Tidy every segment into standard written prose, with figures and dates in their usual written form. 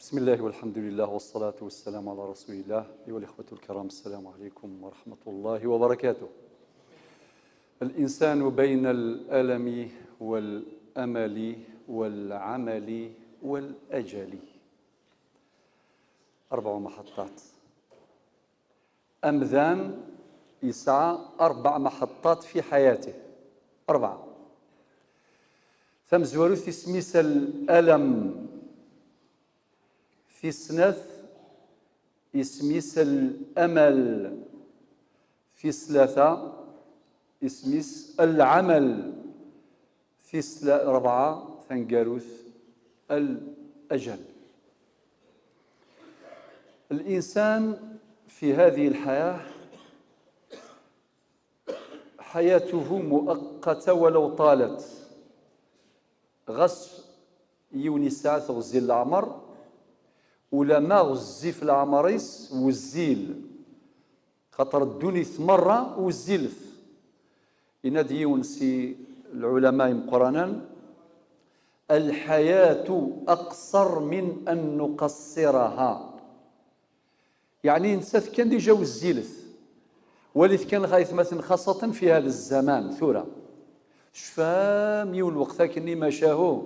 بسم الله والحمد لله والصلاة والسلام على رسول الله. أيها الإخوة الكرام، السلام عليكم ورحمة الله وبركاته. الإنسان بين الألم والأمل والعمل والأجل، 4 محطات. أمذان يسعى 4 محطات في حياته، 4. ثم زوالوث اسميس الألم في سنث اسميس الأمل في 3 اسميس العمل في 4 ثنقاروث الأجل. الإنسان في هذه الحياة حياته مؤقتة ولو طالت، غس يوني ساعة تغزي العمر ولا ما غزي في العمريس والزيل، خاطر الدنيا مرة والزيلث. ينادي يونسي العلماء مقرانا: الحياة أقصر من أن نقصرها. يعني نسات كان ديجا والزيلث، وليت كان غايث مثلا خاصة في هذا الزمان ثورة شفا ميو الوقت كني ما شاهو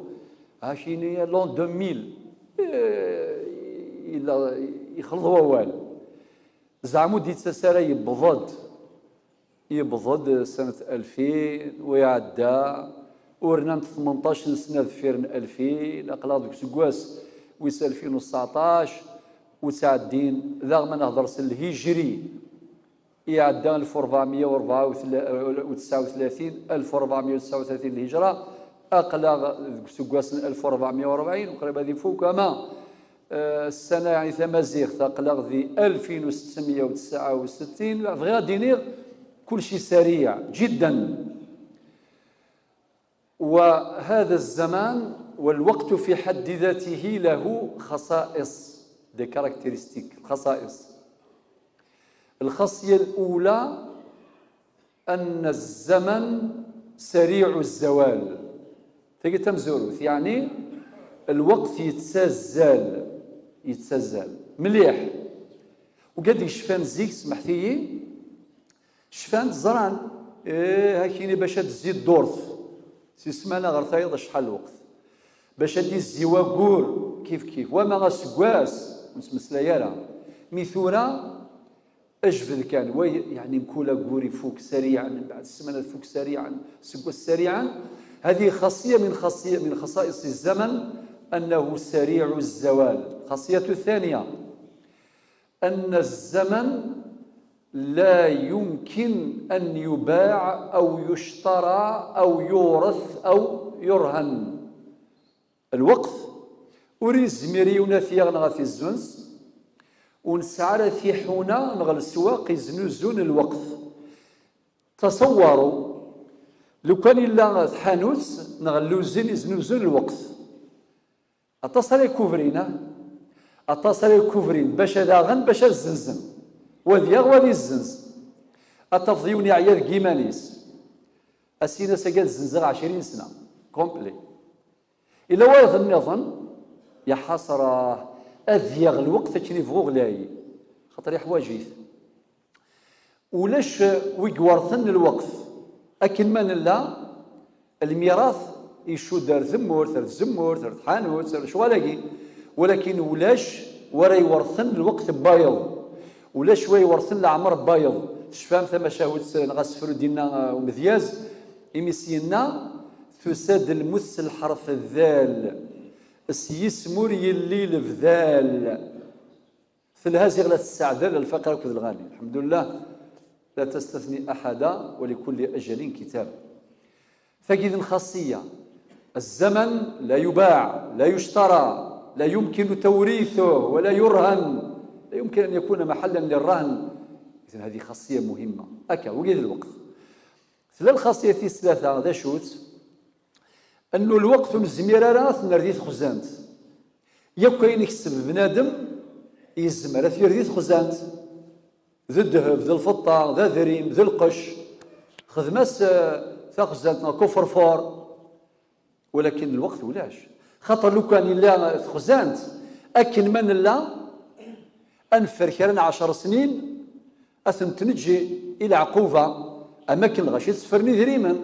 هاشيني لون 2000 يخلط ووال زعمو ديت سارة يبضض سنة 2000 ويعدى ورنامت 18 سنة ذفيرن 2000 أقلا دوك سكواس ويس 2019 وتعدين ذا ما نهضر الهجري يعدى 1439 1439 الهجرة أقلا سكواس 1440 وقريب هذه فوق كما السنة يعني ثمازيغ تقلق ذي 1669 غير دينيغ كل شيء سريع جدا. وهذا الزمان والوقت في حد ذاته له خصائص، دي كاركترستيك، خصائص. الخاصية الأولى أن الزمن سريع الزوال، تجي تمزوروث يعني الوقت يتسازل مليح. وقد يشفان زيك سمحتي شفان زران هاكيني باش تزيد دورث سيسمانا غير ثايض شحال الوقت باش تدي الزواقور كيف وما غاسكواس نتمسلايا ميثورا اجفل كان يعني مكولا قوري فوق سريعا من بعد السمانه فوق سريعا سكواس سريعا. هذه خاصيه من خصائص الزمن أنه سريع الزوال. خاصية الثانية أن الزمن لا يمكن أن يباع أو يشترى أو يورث أو يرهن. الوقت أريز ميريونا ثيغنا في الزنس ونسعر في حونا نغل السواق يزنوزون الوقت. تصوروا لو كان إلا حانوت نغلوزين يزنوزون الوقت، اتصل كوفرين باش داغن باش الزنزن وذيغ ولي الزنز اتفضيوني عيال كيمانيس اسينا سقال الزنزغ 20 سنه كومبلي. الا وايض النظن يا حسره اذيغ الوقت كني فوق لاي خاطر حواجيث ولاش ويقورثن الوقت اكل من لا الميراث يشو دار ثمور ثرث زمور ثرث حانوت ثرث شوالاقي، ولكن ولاش ورا يورثن الوقت بايض ولاش شوي يورثن العمر بايض. شفام ثم شاهد غاسفرو دينا ومذياز إميسينا ثساد المس الحرف الذال السيسمور يلي الفذال فالهازغ لا تستعذل الفقر كذ الغاني. الحمد لله لا تستثني أحدا ولكل أجل كتاب. فإذن خاصية الزمن لا يباع لا يشترى لا يمكن توريثه ولا يرهن، لا يمكن أن يكون محلا للرهن. إذن هذه خاصية مهمة. أكا وقيد الوقت. الخاصية في 3 ذا شوت أنه الوقت الزميرة راث نرديث خزانت يبقى يكسب بنادم يزمر في رديث خزانت ذا الذهب ذا الفضة ذا ذريم ذا القش خدماس ثاخزانتنا كفر فور، ولكن الوقت ولاش خاطر لو كان إلا خزانت أكن من لا أنفر كرنا 10 سنين أثم تنجي إلى عقوبة أماكن الغشي تسفرني ذريما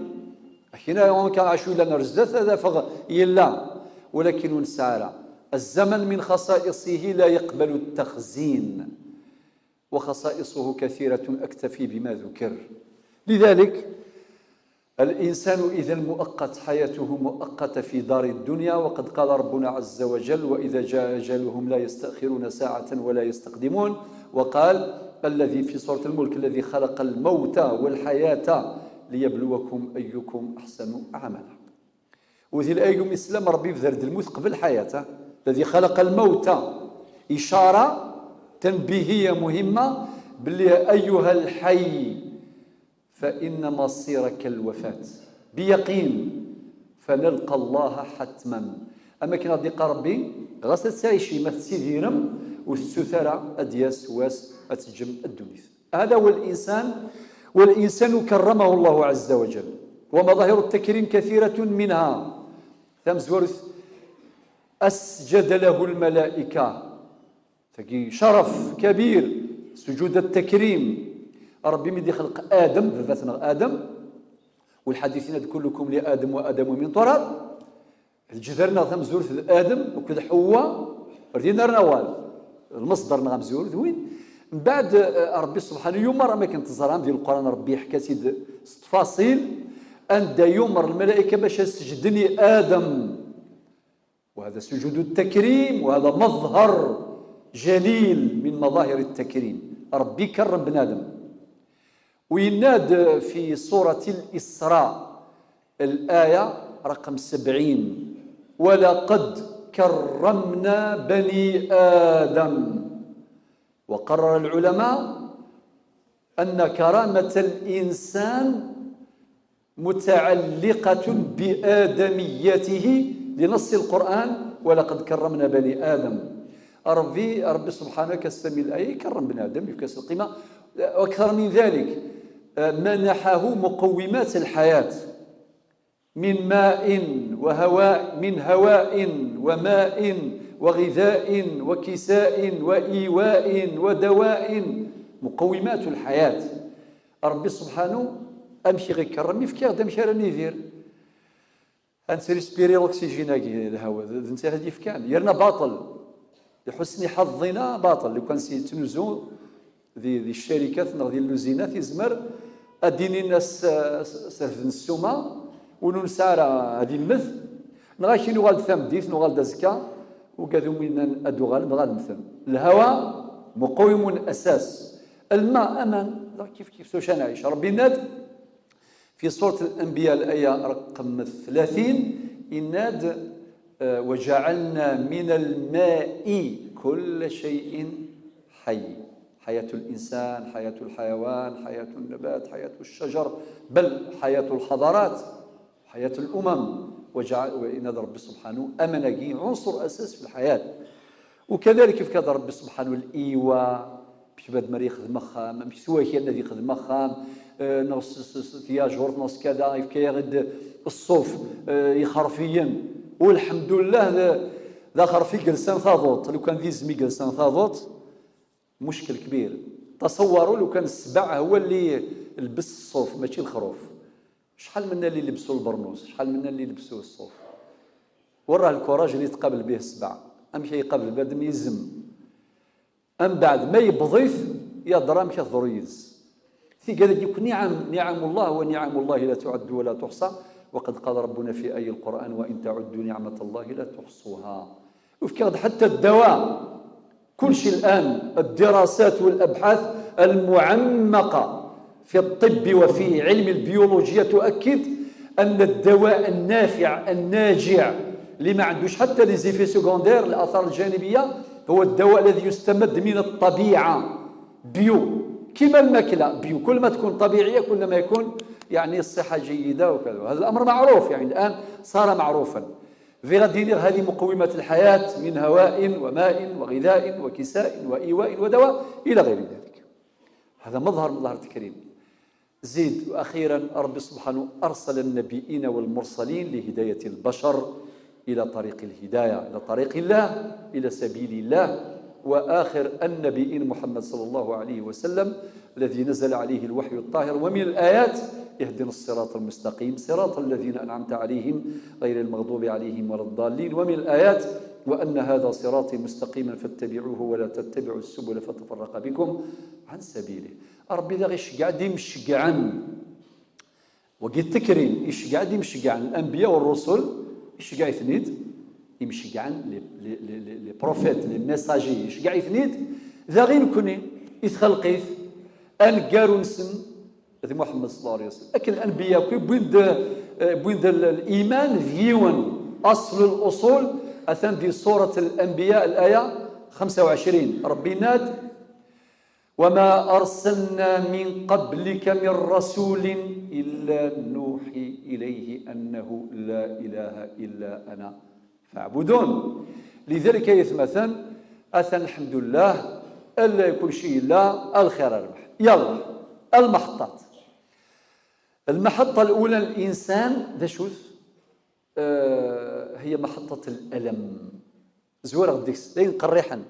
هنا يوم كان عشو لنا رزدت هذا فغ يلا ولكن نسارع الزمن من خصائصه لا يقبل التخزين وخصائصه كثيرة أكتفي بما ذكر. لذلك الإنسان إذا المؤقت حياته مؤقتة في دار الدنيا، وقد قال ربنا عز وجل وإذا جاء أجلهم لا يستأخرون ساعة ولا يستقدمون. وقال الذي في سورة الملك الذي خلق الموت والحياة ليبلوكم أيكم أحسن عملا. وذي الآية الإسلام ربي بذرد الموت قبل حياته، الذي خلق الموت إشارة تنبيهية مهمة باللي أيها الحي فإن مصيرك الوفاة بيقين فنلقى الله حتما. أما كنا ديق ربي غاس تعيشي ما تسيديرم والسثرة أدياس واس أتجم الدنيا. هذا هو الإنسان، والإنسان كرمه الله عز وجل، ومظاهر التكريم كثيرة منها ثمزورث أسجد له الملائكة، تجي شرف كبير سجود التكريم. ربي مدي خلق آدم ذاتنا آدم، والحديث نذكر لكم لآدم وآدم من تراب، الجذرنا ثمزورث آدم وكذا حواء ردينا رنوال المصدر نغمزور ذوين. من بعد ربي سبحانه يمر ما كنت تزرام ديال القرآن ربي حكى سيد تفاصيل أن دا يمر الملائكة باش تسجدني آدم، وهذا سجود التكريم، وهذا مظهر جليل من مظاهر التكريم. ربي كرم بنادم. ويناد في سورة الإسراء الآية رقم 70 ولقد كرمنا بني آدم. وقرر العلماء أن كرامة الإنسان متعلقة بآدميته لنص القرآن ولقد كرمنا بني آدم. ربي سبحانه كسمي الآية كرم بني آدم يكسر القيمة. وأكثر من ذلك منحه مقومات الحياة من ماء وهواء، من هواء وماء وغذاء وكساء وإيواء ودواء، مقومات الحياة. ربي سبحانه أمشي غير كرمني في كيغ دمشي راني ندير أنسى ريسبيري الأكسجين الهواء انت هادي في كان يرنا باطل لحسن حظنا باطل. لو كان تنوزو ذي الشركات ديال اللوزينات يزمر أديني الناس سرف السومة ونسارة هذه المثل نغاشي نغال ثم ديث نغال دزكا وكذو من أدوغال نغال مثل. الهواء مقوم أساس، الماء أمان كيف سوش نعيش. ربي ناد في سورة الأنبياء الآية رقم 30 إناد وجعلنا من الماء كل شيء حي، حياة الإنسان، حياة الحيوان، حياة النبات، حياة الشجر، بل حياة الحضارات، حياة الأمم. وإناد ربي سبحانه أمنجي عنصر أساس في الحياة. وكذلك كيف كذا ربي سبحانه الإيواء باش باد مري يخدم خام مش سوا هي الذي يخدم خام نص فيها جورت نص كذا يفكي غد الصوف يخرفيا. والحمد لله ذا خرفي جلسان ثاضوط. لو كان ذي زمي جلسان ثاضوط مشكل كبير. تصوروا لو كان السبع هو اللي لبس الصوف ماشي الخروف، شحال منا اللي لبسوا البرنوس، شحال منا اللي لبسوا الصوف. وراه الكوراج اللي يتقابل به السبع امشي يقابل بادم يزم أم بعد ما يبضيف يضرام كالضريز. في قال يكون نعم الله ونعم الله لا تعد ولا تحصى. وقد قال ربنا في آية القرآن وإن تعدوا نعمة الله لا تحصوها. وفي حتى الدواء كل شيء الآن الدراسات والأبحاث المعمقة في الطب وفي علم البيولوجيا تؤكد أن الدواء النافع الناجع اللي ما عندوش حتى لي زيفي سكوندير الآثار الجانبية هو الدواء الذي يستمد من الطبيعة بيو، كما الماكلة بيو. كل ما تكون طبيعية كل ما يكون يعني الصحة جيدة وكذا. هذا الأمر معروف يعني الآن صار معروفا. في غادي هذه مقومات الحياة من هواء وماء وغذاء وكساء وإيواء ودواء إلى غير ذلك. هذا مظهر التكريم. زيد. وأخيرا رب سبحانه أرسل النبيين والمرسلين لهداية البشر إلى طريق الهداية، إلى طريق الله، إلى سبيل الله. وآخر النبيين محمد صلى الله عليه وسلم الذي نزل عليه الوحي الطاهر. ومن الآيات اهدنا الصراط المستقيم صراط الذين أنعمت عليهم غير المغضوب عليهم ولا الضالين. ومن الآيات وأن هذا صراطي مستقيما فاتبعوه ولا تتبعوا السبل فتفرق بكم عن سبيله. ربي ذا غيش قاعد يمشقعن وقيت تكريم إيش قاعد يمشقعن الأنبياء والرسل، إيش قاعد يثنيد يمشقعن لي بروفيت لي ميساجي، إيش قاعد يثنيد ذا غير كوني يتخلقيت أن قارو نسن هذا محمد صلى الله عليه وسلم. لكن الأنبياء كي بويند الإيمان ذيون أصل الأصول أثن دي سورة الأنبياء الآية 25 ربي ناد وما أرسلنا من قبلك من رسول إلا نوحي إليه أنه لا إله إلا أنا فاعبدون. لذلك يثمثن أثن الحمد لله ألا يكون شيء إلا الخير الربح. يلا المحطات. المحطة الأولى الإنسان ذا شوث هي محطة الألم. زوار غديكس لين قريحا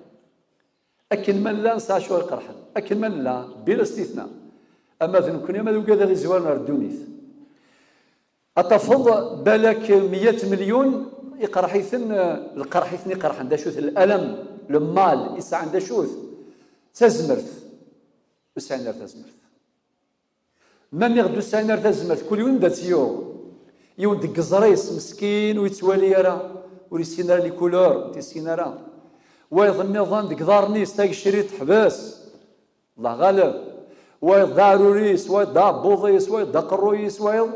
أكن من لا نسى شو قرحا أكن من لا بلا استثناء. أما ذنكن يما ذو كذا زوار نردونيث أتفض بالك 100 مليون يقرحيثن القرحيثن يقرحن دا شوث الألم المال يسعى عند شوث تزمرث وسعينر تزمرث من يغدو سعينر تزمرث كل يوم دات يوم دق زريس مسكين ويتوالي يرى وريسينا لي كولور تيسينا راه ويظن نظام ديك دار نيس تاك الشريط حباس الله غالب ويض داروريس ويض دا بوضيس ويض دا قرويس ويض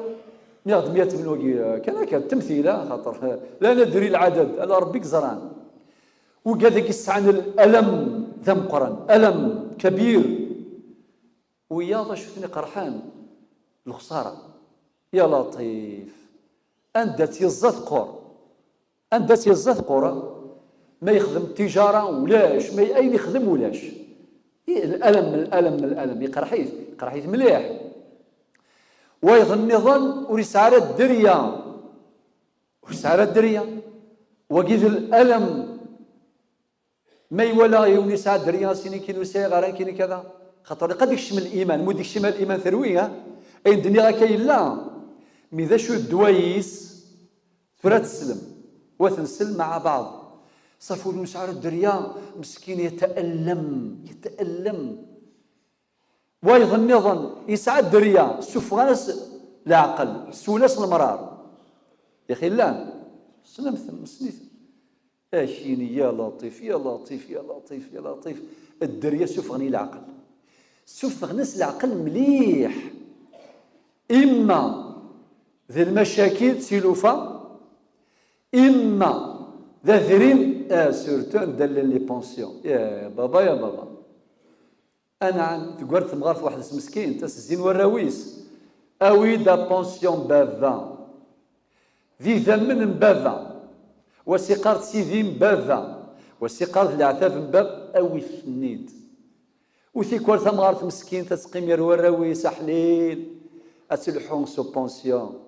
ياخذ 100 من وقي كان تمثيله خاطر لا ندري العدد الا ربك زران وكذاك يسعن الالم ذم قرن الم كبير ويا شفتني قرحان الخساره يا لطيف أنت تيزات قور أنت تيزات قورة ما يخدم التجارة ولاش ما أين يخدم ولاش الألم يقرحيث مليح ويظن نظن ورسالة الدرية وقيد الألم ما يولا يوني ساعة دريا سيني كينو ساعة غاران كيني كذا خاطر قد يشمل الإيمان مود يشمل الإيمان ثروية أي الدنيا كاين لا ماذا شو الدوايس فرات السلم وثنسلم مع بعض صفوا نسعر الدريا مسكين يتألم ويظن يسعى الدريا سفغانس العقل سولاس المرار يا أخي لا سنمثل اشيني يا لطيف يا لطيف يا لطيف يا لطيف الدريا سفغني العقل سفغنس العقل مليح إما ذي المشاكل سيلوفا إما ذا ذرين سورتون دلل لي بونسيون يا بابا أنا تقولت مغارف واحد مسكين تاس الزين والراويس أوي دا بونسيون بافا ذي ذمن بافا وسيقارت سيدي بافا وسيقارت العثاف باب أوي ثنيد وثي كورت مغارف مسكين تسقيم يروى الراويس أحليل أتلحون سو بونسيون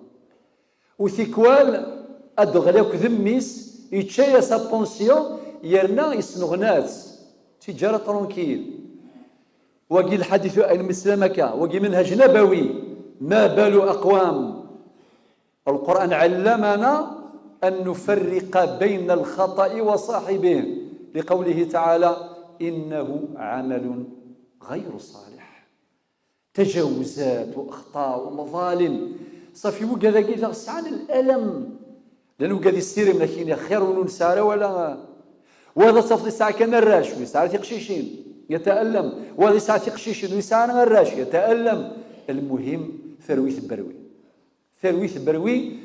وثيكوال أدغلاك ذميس يتشايا سا بونسيون يرنا يسنغنات تجارة ترونكيل وقي الحديث عن مسلمك وقي منهج نبوي ما بال أقوام القرآن علمنا أن نفرق بين الخطأ وصاحبه لقوله تعالى إنه عمل غير صالح تجاوزات وأخطاء ومظالم صافي وكذا كذا سعان الألم لأنه قاعد يصير من كاين خير ونسارة وهذا صافي ساعة كان الراش ويسعى قشيشين يتألم وهذا ساعة قشيشين ويسعى الراش يتألم. المهم ثرويث بروي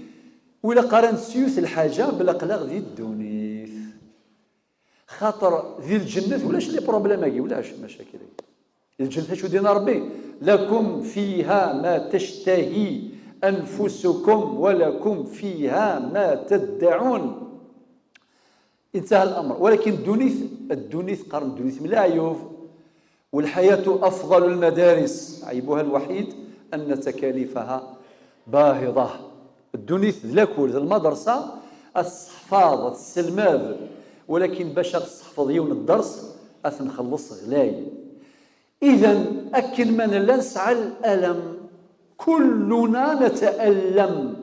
ولا قارنت سيوث الحاجة بالأقلاق ذي الدونيث خاطر ذي الجنة ولاش لي بروبليم ولاش مشاكل الجنة شو دينا ربي لكم فيها ما تشتهي أنفسكم ولكم فيها ما تدعون انتهى الأمر. ولكن الدونيث قرن الدونيث من العيوب والحياة أفضل المدارس عيبها الوحيد أن تكاليفها باهظة. الدونيث ذلاكول المدرسة الصحفاظ السلماذ، ولكن باش تحفظ يوم الدرس أثنخلص غلاي. إذا أكن من لا نسعى الألم، كلنا نتألم،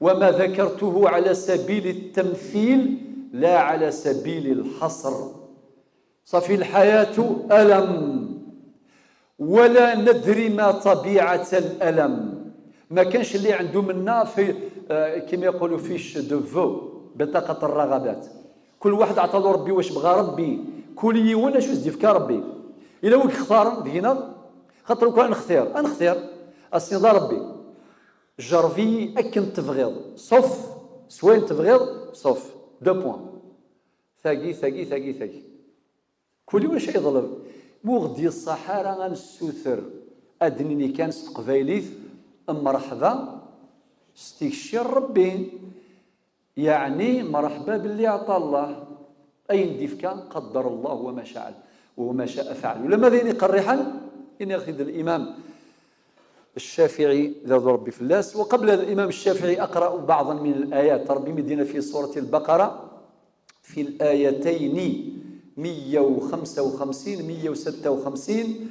وما ذكرته على سبيل التمثيل لا على سبيل الحصر. صافي الحياة ألم، ولا ندري ما طبيعة الألم. ما كانش اللي عنده منا في كما يقولوا فيش دو فو، بطاقة الرغبات. كل واحد عطى له ربي واش بغى ربي، كل يوم اش يزدفك ربي. إلا وك اختار دينا خاطر كان نختار السيد ربي جرفي أكن تبغيض صف سوين تبغيض صف دو بوان ثاقي كل واش يظلم مو غدي الصحارى غنسوثر أدنيني كان ستقبايليت مرحبا ستكشير ربي، يعني مرحبا باللي عطى الله أين ديفكا قدر الله وما شاء وما شاء فعل. ولما ذيني قريحا إن ياخذ الإمام الشافعي ذو ربي فلاس. وقبل الإمام الشافعي أقرأ بعضا من الآيات. ربي مدينة في سورة البقرة في الآيتين 155 156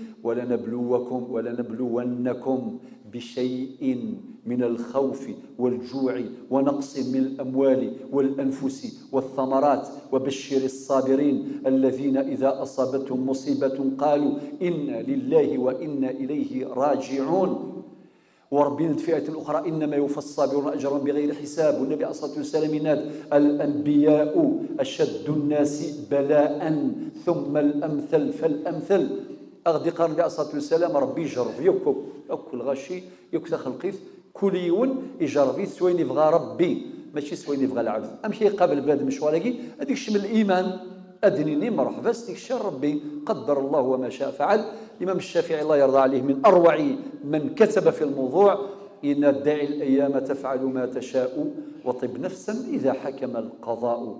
ولنبلونكم بشيء من الخوف والجوع ونقص من الأموال والأنفس والثمرات وبشر الصابرين الذين إذا أصابتهم مصيبة قالوا إنا لله وإنا إليه راجعون. وربنا في آية أخرى إنما يوفى الصابرون أجرهم بغير حساب. والنبي عليه الصلاة والسلام ينادي الأنبياء أشد الناس بلاء ثم الأمثل فالأمثل. أغدي قال النبي عليه الصلاة والسلام ربي يجرب يكل غشي يكثر خلقيث كل يوم يجربي سوين يبغى ربي ماشي سوين يبغى العبد. أمشي قابل بلاد مشواركي هذيك شمل الإيمان أدنيني مرحبا استكشار ربي قدر الله وما شاء فعل. الإمام الشافعي الله يرضى عليه من أروع من كتب في الموضوع إن الداعي الأيام تفعل ما تشاء وطب نفسا إذا حكم القضاء.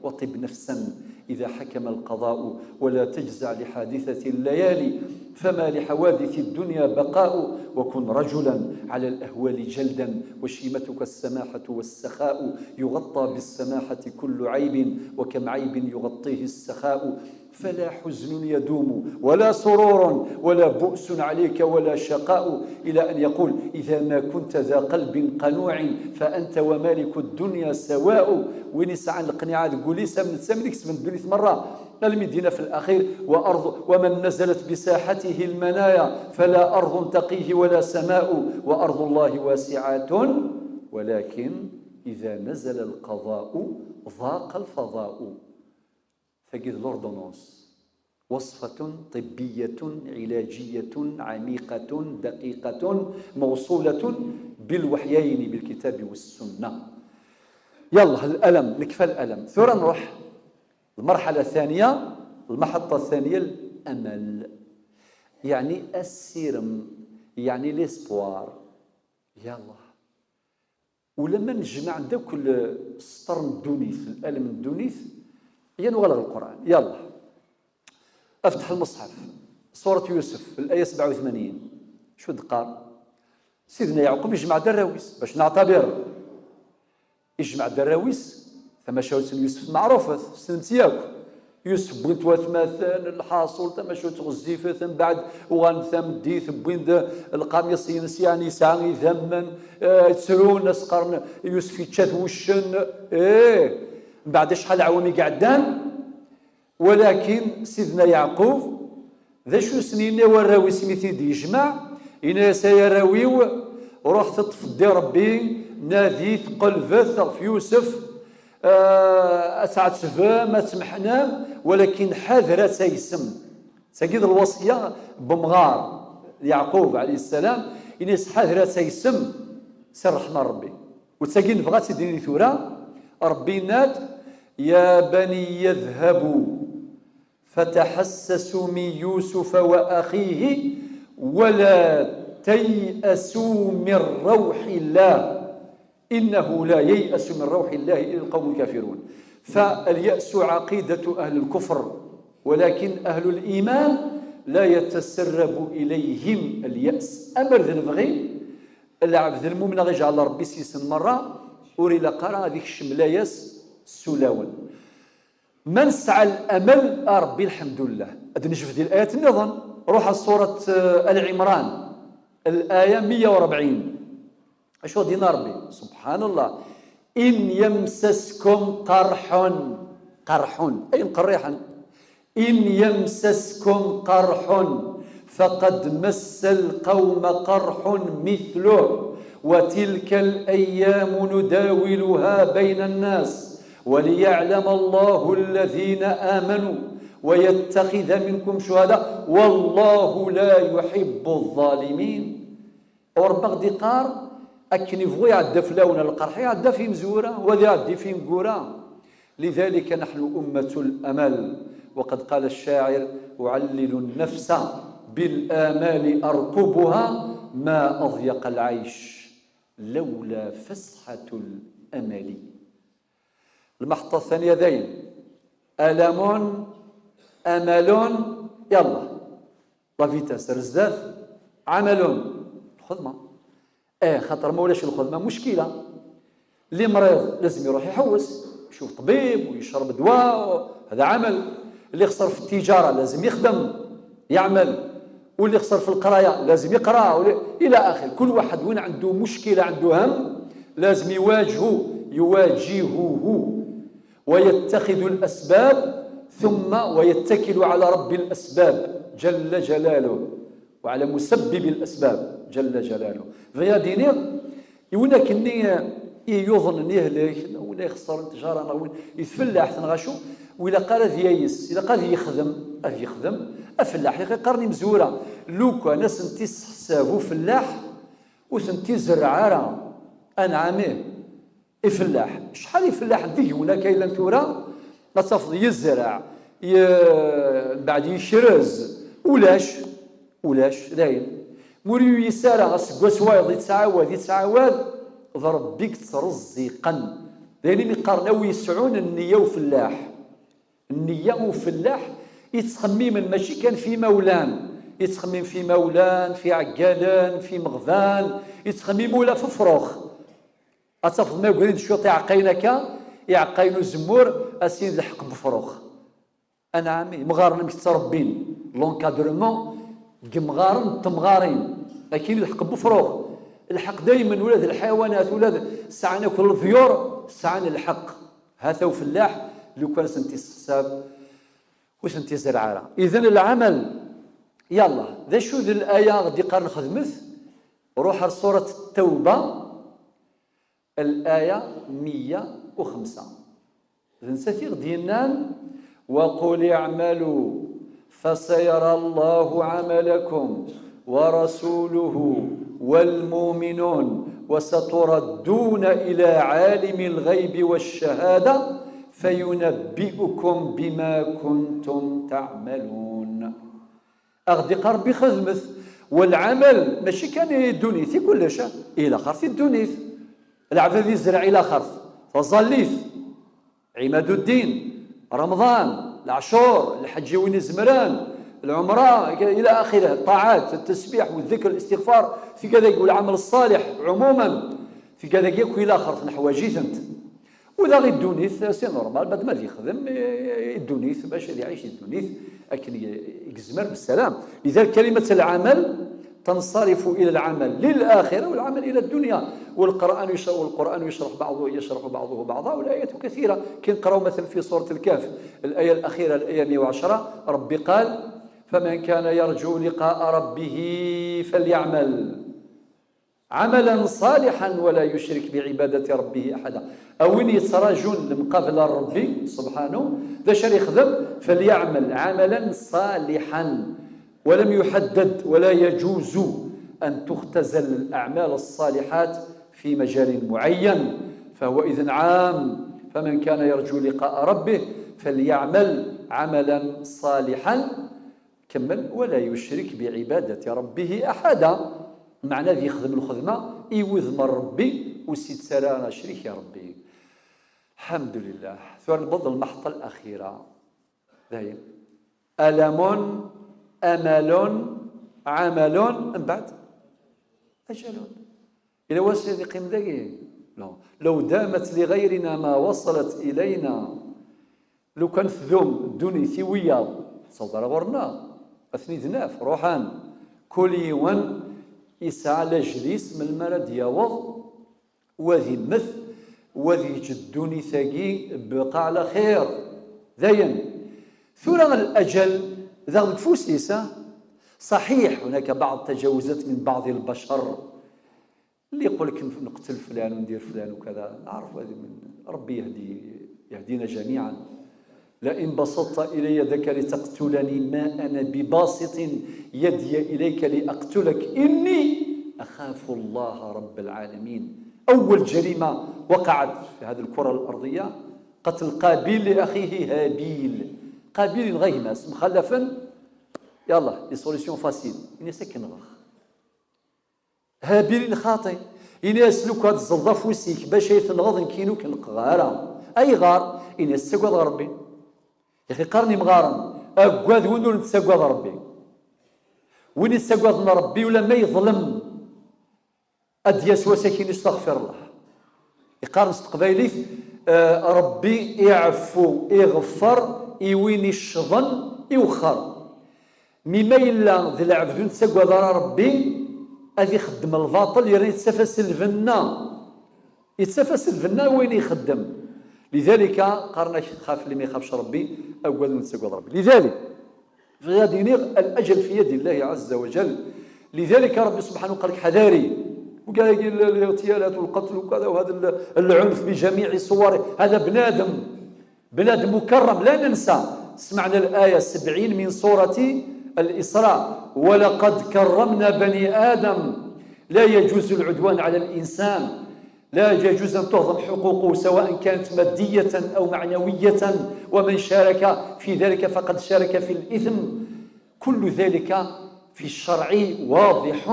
وطب نفسا إذا حكم القضاء ولا تجزع لحادثة الليالي فما لحوادث الدنيا بقاء. وكن رجلا على الأهوال جلدا وشيمتك السماحة والسخاء. يغطى بالسماحة كل عيب وكم عيب يغطيه السخاء. فلا حزن يدوم ولا سرور ولا بؤس عليك ولا شقاء. إلى أن يقول إذا ما كنت ذا قلب قنوع فأنت ومالك الدنيا سواء. وين يسعى القناعة تقولي سمنك سمن بليث مرة المدينة في الأخير وأرض ومن نزلت بساحته المنايا فلا أرض تقيه ولا سماء. وأرض الله واسعات ولكن إذا نزل القضاء ضاق الفضاء. فقد لوردونونس وصفة طبية علاجية عميقة دقيقة موصولة بالوحيين بالكتاب والسنة. يلا الألم نكفى الألم ثم نروح المرحلة الثانية المحطة الثانية الأمل، يعني السيرم، يعني ليسبوار. يلا ولما نجمع دوك السطر الدونيث الألم الدونيث ينغلق القرآن. يلا افتح المصحف سورة يوسف الآية 87 شو دقار سيدنا يعقوب يجمع دراويس باش نعتبر يجمع دراويس ثم شاوت يوسف معروفة سنتياكو يوسف بنت وثماثان الحاصل ثم شاوت غزيفة ثم بعد وغان ثم ديث بوين القميص ينسياني ساعي ذمن تسرون نسقرن يوسف يتشاث وشن بعد شحال عوامي قعدان. ولكن سيدنا يعقوب ذا شو سنين وراوي سميتي دي يجمع إنا سيراويو وروح تطفدي ربي ناديت قلفث في يوسف أسعد سفا ما سمحنا ولكن حذر سيسم سيد الوصية بمغار يعقوب عليه السلام إنا حذر سيسم سر رحمة ربي. وتساقين بغات سيدني ثورة ربي ناد يا بني يذهبوا فتحسسوا من يوسف وأخيه ولا تيأسوا من روح الله إنه لا ييأس من روح الله إلا القوم الكافرون. فاليأس عقيدة أهل الكفر ولكن أهل الإيمان لا يتسرب إليهم اليأس. أمر ذنبغي العبد المؤمن غيجعل ربي سيسن مرة وري لقرا هذيك الشملاياس السلاون من سعى الامل ربي الحمد لله. هذه نشوف ديال الايات النظام. روح على سوره ال عمران الايه 140. اشو دينا ربي سبحان الله. ان يمسسكم قرح اي قريحا، ان يمسسكم قرح فقد مس القوم قرح مثله وتلك الايام نداولها بين الناس وليعلم الله الذين آمنوا ويتخذ منكم شهداء والله لا يحب الظالمين. وربك دقار أكن يبغي يعدى فلاون القرح يعدى في مزورة وذي يعدي في مقورة. لذلك نحن أمة الأمل. وقد قال الشاعر أعلل النفس بالآمال أرقبها ما أضيق العيش لولا فسحة الأمل. المحطة الثانية ذين ألم أمل يلا لافيتاس رزاف عمل الخدمة خاطر ما ولاش الخدمة مشكلة. اللي مريض لازم يروح يحوس يشوف طبيب ويشرب دواء هذا عمل. اللي خسر في التجارة لازم يخدم يعمل. واللي خسر في القراية لازم يقرأ إلى آخر. كل واحد وين عنده مشكلة عنده هم لازم يواجهه ويتخذ الأسباب ثم ويتكل على رب الأسباب جل جلاله وعلى مسبب الأسباب جل جلاله. فيا دينير يونا كني يظن أن يهلك ولا يخسر التجارة ولا يتفلح غاشو وإلا قال ذي ييس إلا قال يخدم أفلاح يقرني مزورة لو كان سنتي حسابه فلاح وسنتي زرعارة أنعامه يفلاح. شحال يفلاح ديونا كاين ثورة لا تفض يزرع بعد يشرز ولاش داين موريو يسارع اسكواس وايض يتعاود ضرب بيك ترزقا. دايرين يقارنوا يسعون النية وفلاح. النية وفلاح يتخمم ماشي كان في مولان يتخمم في مولان في عقالان في مغفان يتخمم ولا في فروخ. أتفضل ما يقولين شو يعقينك يعقينو الزمور أسين الحق بفروخ. أنا عمي مغارن متربين لونكادرمون مغارن تمغارين لكن الحق بفروخ. الحق دايما ولاد الحيوانات ولاد ساعة ناكل الطيور ساعة الحق. هذا وفلاح لو كان سنتي الساب وسنتي زرعارة. إذن العمل يلا ذا شو ذي الآية غدي قارن خدمث روح لسورة التوبة الآية 105. نسير دينان وقل اعملوا فسيرى الله عملكم ورسوله والمؤمنون وستردون إلى عالم الغيب والشهادة فينبئكم بما كنتم تعملون. أغدي قربي خدمث والعمل ماشي كان الدنيثي كل شيء إلى خرث الدنيث. العباد يزرع إلى خرث فظليث عماد الدين رمضان العشور الحج وين زمران العمرة إلى آخره الطاعات التسبيح والذكر الاستغفار في كذا يقول العمل الصالح عموما في كذا يقول إلى خرث نحواجيث أنت ولا غير الدونيث سي نورمال بعد ما يخدم الدونيث باش يعيش الدونيث لكن يزمر بالسلام. لذلك كلمة العمل تنصرف إلى العمل للآخرة والعمل إلى الدنيا. والقرآن يشرح بعضه بعضا والآيات كثيرة. كي نقراو مثلا في سورة الكهف الآية الأخيرة الآية 110 ربي قال فمن كان يرجو لقاء ربه فليعمل عملا صالحا ولا يشرك بعبادة ربه أحدا. أوين يتراجون لمقابل ربي سبحانه ذا شر يخدم فليعمل عملا صالحا ولم يحدد ولا يجوز أن تختزل الأعمال الصالحات في مجال معين. فهو إذن عام. فمن كان يرجو لقاء ربه فليعمل عملا صالحا كمل ولا يشرك بعبادة ربه أحدا. معنى ذي يخدم الخدمة يوذ من ربي وسيد سلانا شريك يا ربي. الحمد لله. ثم نبض المحطة الأخيرة دايم ألم أمل عمل من بعد أجل. إلى واسع ذي قيم ذاكي لا، لو دامت لغيرنا ما وصلت إلينا. لو كان ثذوم الدنيا ثوية صدر غورنا أثني ذناف روحان كل يوم يسعى لجليس من المرض يوض وذي مث وذي جدوني ثقي بقى على خير ذين ثورة الأجل ذا الفوسيسة. صحيح هناك بعض التجاوزات من بعض البشر اللي يقول لك نقتل فلان وندير فلان وكذا، نعرف هذه من ربي يهدينا جميعا. لئن بسطت إلي يدك لتقتلني ما أنا بباسط يدي إليك لأقتلك إني أخاف الله رب العالمين. أول جريمة وقعت في هذه الكرة الأرضية قتل قابيل لأخيه هابيل. قابيل غيمس مخلفا يلا لي سوليسيون فاسيل إني سكن غخ. هابيل خاطئ إني يسلك هاد الزلطة فوسيك باش يتنغض كينو كنقغارا أي غار إني يستقوض ربي. يا أخي قرني مغارن أقواد وين نتسقوض ربي وين يستقوض ربي ولا ما يظلم أدياس وساكين يستغفر الله يقارن استقبايلي ربي يعفو يغفر يوين الشظن يوخر مما إلا ذي العبد نتسقوض ربي أذي يخدم الباطل يرى يتسفس الفنا يتسفس الفنا وين يخدم. لذلك قرنا خاف اللي ما يخافش ربي أول نتسقوض ربي. لذلك غادي الأجل في يد الله عز وجل. لذلك ربي سبحانه قال لك حذاري وقال الاغتيالات والقتل وكذا وهذا العنف بجميع صوره. هذا بنادم مكرم لا ننسى. سمعنا الآية 70 من سورة الإسراء ولقد كرمنا بني آدم لا يجوز العدوان على الإنسان لا يجوز أن تهضم حقوقه سواء كانت مادية أو معنوية ومن شارك في ذلك فقد شارك في الإثم. كل ذلك في الشرع واضح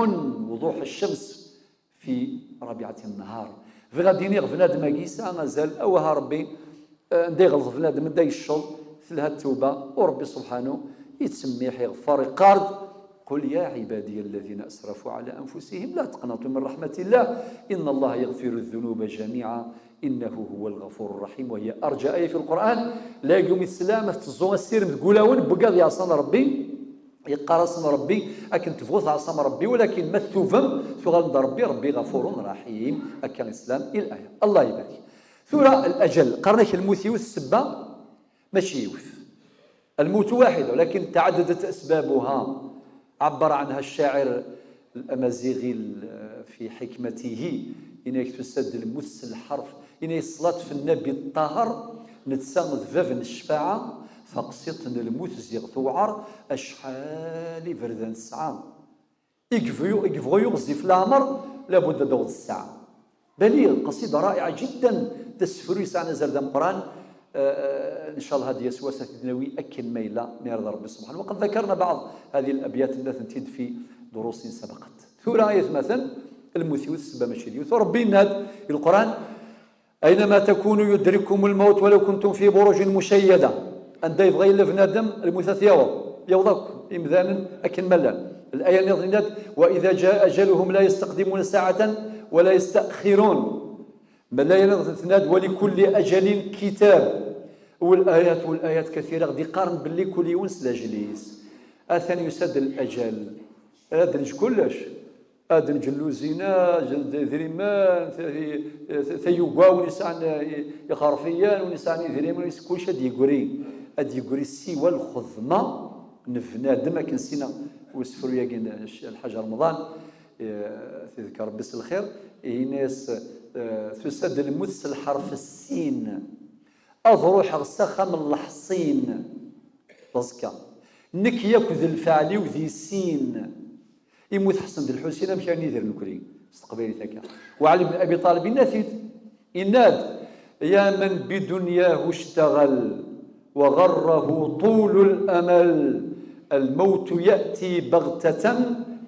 وضوح الشمس في ربيعة النهار. في غادي نيغ بنادم كيسا مازال أوها ربي ندي غلط بنادم ندي الشر ثلها التوبة وربي سبحانه يتسميح يغفر يقارد. قل يا عبادي الذين أسرفوا على أنفسهم لا تقنطوا من رحمة الله إن الله يغفر الذنوب جميعا إنه هو الغفور الرحيم. وهي أرجى آية في القرآن لا يقوم السلامة تزوى السير تقولون بقى يا صن ربي يقارصن ربي أكن تفوت عصام ربي ولكن ما الثوفم ثغلد ربي غفور رحيم أكن الإسلام الآية. الله يبارك. ثورة الأجل قرنك الموت يوث السبة ماشي يوث الموت واحد ولكن تعددت أسبابها. عبر عنها الشاعر الأمازيغي في حكمته إن تسد المس الحرف إن الصلاة في النبي الطاهر نتسامد فاف الشفاعة فقسطن الموت زيغ ثوعر أشحال فردان الساعة يقفو يغزي في العمر لابد دوض الساعة. بليغ قصيدة رائعة جدا تسفري ساعة نزل دم قرآن إن شاء الله هذه يسوى ستدنوي أكن ميلا من يرضى ربي سبحانه. وقد ذكرنا بعض هذه الأبيات التي تنتهي في دروس سبقت. ثورة آية مثلا المثيوث سبا مشيديوث وربي ناد القرآن أينما تكونوا يدرككم الموت ولو كنتم في بروج مشيدة. أن يبغى إلا بنادم المثاث يوضك إمذانا أكن ملا. الآية ناد وإذا جاء أجلهم لا يستقدمون ساعة ولا يستأخرون. بل لا يناد ولكل أجل كتاب. والآيات كثيرة غادي يقارن باللي كل يونس لاجليس أثن يسد الأجل أدنج كلش أدنج اللوزينا ذريمان ثيوقا ونسان يخرفيان ونسان ذريمان كلش أدي يقري سوى الخضمة نفنا دما كنسينا وسفروا ياكين الحاج رمضان تذكر بس الخير ناس تسد المس الحرف السين أضروح غسخة من الحصين رزكا نك ياكذ الفعلي وذي سين يموت حسن ذي الحسين مشان يدير نكري استقبالي ذاك. وعلي بن أبي طالب نثيت إناد يا من بدنياه اشتغل وغره طول الأمل الموت يأتي بغتة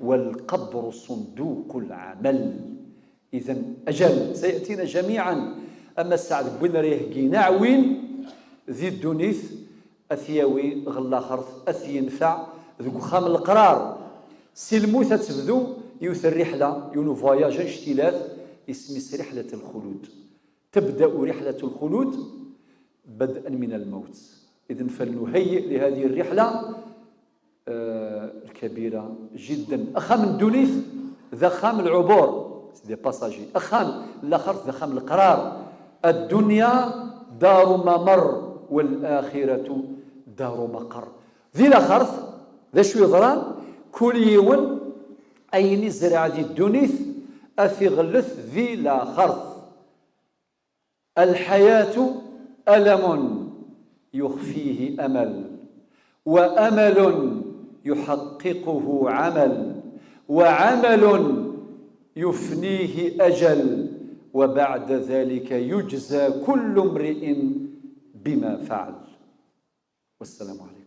والقبر صندوق العمل. إذن أجل سيأتينا جميعا. أما السعد بن ريهقي نعوين ذي الدنيث أثياوي غلا خرث أثي ينفع ذو خام القرار سلموثة تبدو يوث الرحلة يونو فواياج اشتلاث اسمس رحلة الخلود. تبدأ رحلة الخلود بدءا من الموت. إذن فلنهيئ لهذه الرحلة الكبيرة جدا. أخام الدنيث ذخام العبور، دي باساجي. أخام الآخر ذخام القرار. الدنيا دار ممر والآخرة دار مقر. ذي الآخر ذا شو يضران كل يوم أين زرع ذي الدنيث أثي غلث ذي الآخر. الحياة ألم يخفيه أمل، وأمل يحققه عمل، وعمل يفنيه أجل، وبعد ذلك يجزى كل امرئ بما فعل. والسلام عليكم.